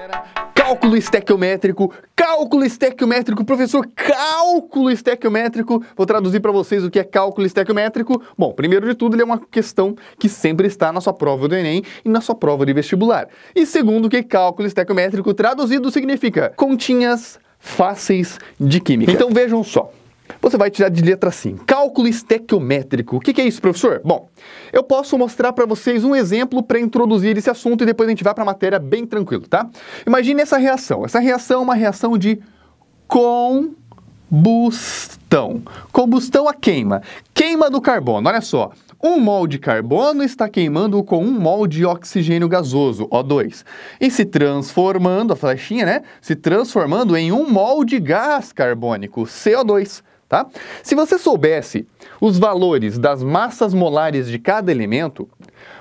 galera, cálculo estequiométrico, professor, cálculo estequiométrico. Vou traduzir para vocês o que é cálculo estequiométrico. Bom, primeiro de tudo, ele é uma questão que sempre está na sua prova do Enem e na sua prova de vestibular. E segundo, que cálculo estequiométrico traduzido significa continhas fáceis de química. Então vejam só. Você vai tirar de letra assim, cálculo estequiométrico. O que é isso, professor? Bom, eu posso mostrar para vocês um exemplo para introduzir esse assunto e depois a gente vai para a matéria bem tranquilo, tá? Imagine essa reação. Essa reação é uma reação de combustão. Combustão a queima. Queima do carbono, olha só. 1 mol de carbono está queimando com 1 mol de oxigênio gasoso, O2. E se transformando, a flechinha, né? Se transformando em 1 mol de gás carbônico, CO2. Tá? Se você soubesse os valores das massas molares de cada elemento,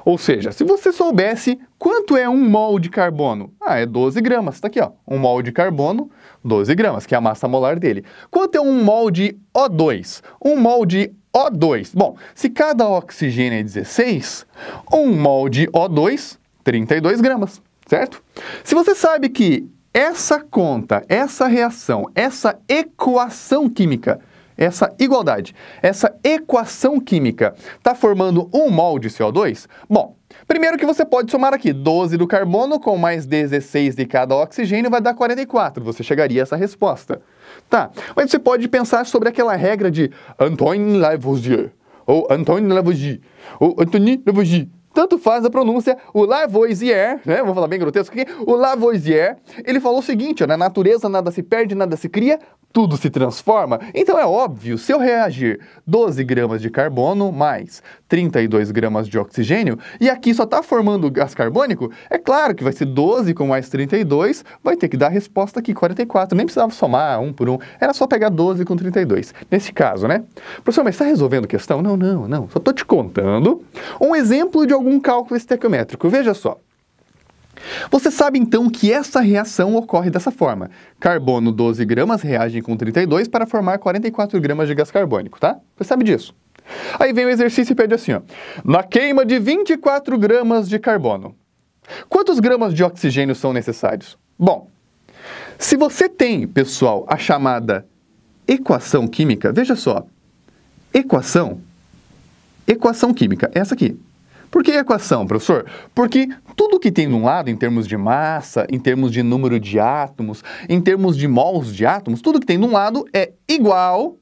ou seja, se você soubesse quanto é 1 mol de carbono, é 12 gramas, tá aqui ó, 1 mol de carbono, 12 gramas, que é a massa molar dele. Quanto é 1 mol de O2? 1 mol de O2, bom, se cada oxigênio é 16, 1 mol de O2, 32 gramas, certo? Se você sabe que essa conta, essa reação, essa equação química, essa igualdade, essa equação química está formando 1 mol de CO2? Bom, primeiro que você pode somar aqui 12 do carbono com mais 16 de cada oxigênio vai dar 44. Você chegaria a essa resposta. Tá, mas você pode pensar sobre aquela regra de Antoine Lavoisier, ou Antoine Lavoisier, ou Antoine Lavoisier. Tanto faz a pronúncia, o Lavoisier, né? Vamos falar bem grotesco aqui. O Lavoisier, ele falou o seguinte, ó, na natureza nada se perde, nada se cria, tudo se transforma. Então é óbvio, se eu reagir 12 gramas de carbono mais 32 gramas de oxigênio, e aqui só está formando gás carbônico, é claro que vai ser 12 com mais 32, vai ter que dar a resposta aqui, 44. Nem precisava somar um por um, era só pegar 12 com 32. Nesse caso, né? Professor, mas está resolvendo questão? Não. Só estou te contando um exemplo de algum cálculo estequiométrico. Veja só. Você sabe então que essa reação ocorre dessa forma. Carbono 12 gramas reagem com 32 para formar 44 gramas de gás carbônico, tá? Você sabe disso. Aí vem o exercício e pede assim, ó. Na queima de 24 gramas de carbono, quantos gramas de oxigênio são necessários? Bom, se você tem, pessoal, a chamada equação química, veja só. Equação química, essa aqui. Por que equação, professor? Porque tudo que tem de um lado, em termos de massa, em termos de número de átomos, em termos de mols de átomos, tudo que tem de um lado é igual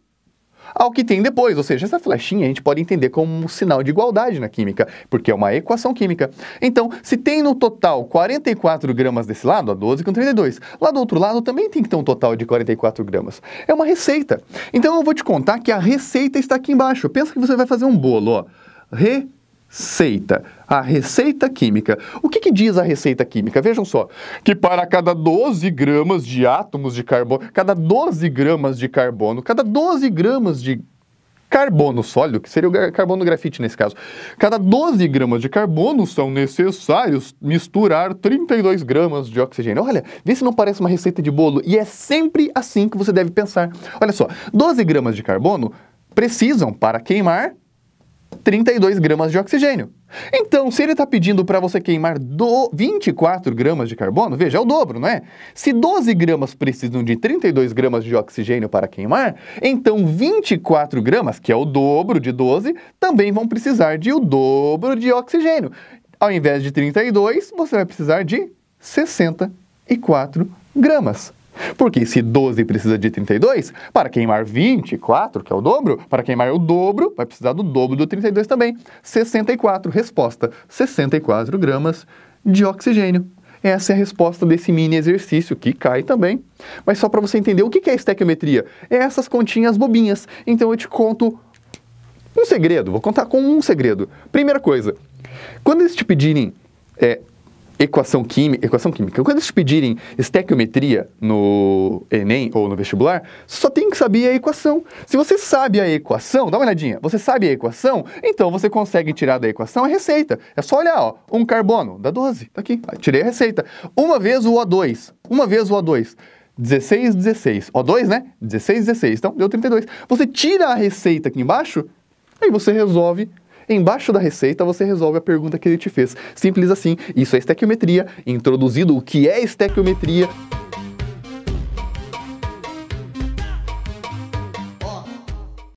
ao que tem depois. Ou seja, essa flechinha a gente pode entender como um sinal de igualdade na química, porque é uma equação química. Então, se tem no total 44 gramas desse lado, ó, 12 com 32, lá do outro lado também tem que ter um total de 44 gramas. É uma receita. Então, eu vou te contar que a receita está aqui embaixo. Pensa que você vai fazer um bolo, ó. Receita, a receita química. O que diz a receita química? Vejam só, que para cada 12 gramas de átomos de carbono, cada 12 gramas de carbono, cada 12 gramas de carbono sólido, que seria o carbono grafite nesse caso, cada 12 gramas de carbono são necessários misturar 32 gramas de oxigênio. Olha, vê se não parece uma receita de bolo, e é sempre assim que você deve pensar. Olha só, 12 gramas de carbono precisam, para queimar, 32 gramas de oxigênio. Então, se ele está pedindo para você queimar 24 gramas de carbono, veja, é o dobro, não é? Se 12 gramas precisam de 32 gramas de oxigênio para queimar, então 24 gramas, que é o dobro de 12, também vão precisar de o dobro de oxigênio. Ao invés de 32, você vai precisar de 64 gramas. Porque se 12 precisa de 32, para queimar 24, que é o dobro, para queimar o dobro, vai precisar do dobro do 32 também. 64, resposta, 64 gramas de oxigênio. Essa é a resposta desse mini exercício, que cai também. Mas só para você entender o que é estequiometria, é essas continhas bobinhas. Então eu te conto um segredo, vou contar com um segredo. Primeira coisa, quando eles te pedirem equação química, quando eles te pedirem estequiometria no Enem ou no vestibular, você só tem que saber a equação. Se você sabe a equação, dá uma olhadinha, você sabe a equação, então você consegue tirar da equação a receita. É só olhar, ó, um carbono, dá 12, tá aqui, tirei a receita. Uma vez o O2, 16, 16, O2, né? 16, 16, então deu 32. Você tira a receita aqui embaixo, aí você resolve Embaixo da receita você resolve a pergunta que ele te fez. Simples assim. Isso é estequiometria. Introduzido o que é estequiometria.